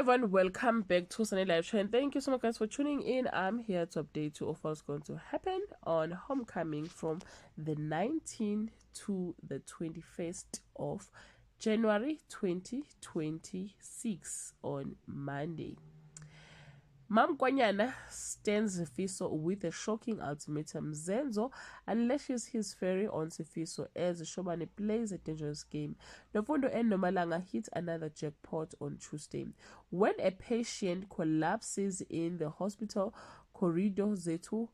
everyone, welcome back to Sunny Live Show, and thank you so much guys for tuning in. I'm here to update you of what's going to happen on homecoming from the 19th to the 21st of January 2026 on Monday. Mamkwanyana stands Sifiso with a shocking ultimatum. Zenzo unleashes his fury on Sifiso as Shobane plays a dangerous game. Nofundo and Nomalanga hit another jackpot on Tuesday. When a patient collapses in the hospital corridor, Zetu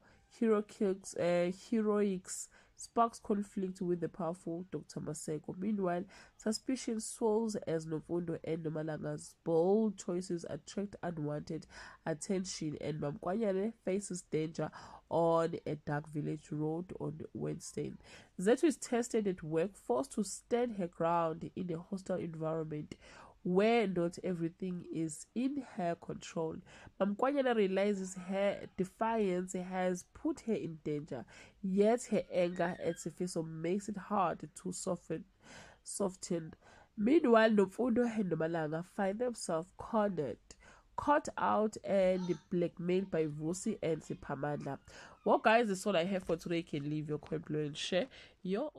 heroics sparks conflict with the powerful Dr. Maseko. Meanwhile, suspicion swells as Nofundo and Nomalanga's bold choices attract unwanted attention, and Mamkwanyane faces danger on a dark village road on Wednesday. Zetu is tested at work, forced to stand her ground in a hostile environment where not everything is in her control. Mamkwanyana realizes her defiance has put her in danger, yet her anger at Sifiso makes it hard to soften. Meanwhile, Nofundo and Nomalanga find themselves cornered, caught out and blackmailed by Vusi and Sipamandla. Well guys, that's all I have for today. You can leave your comment below and share your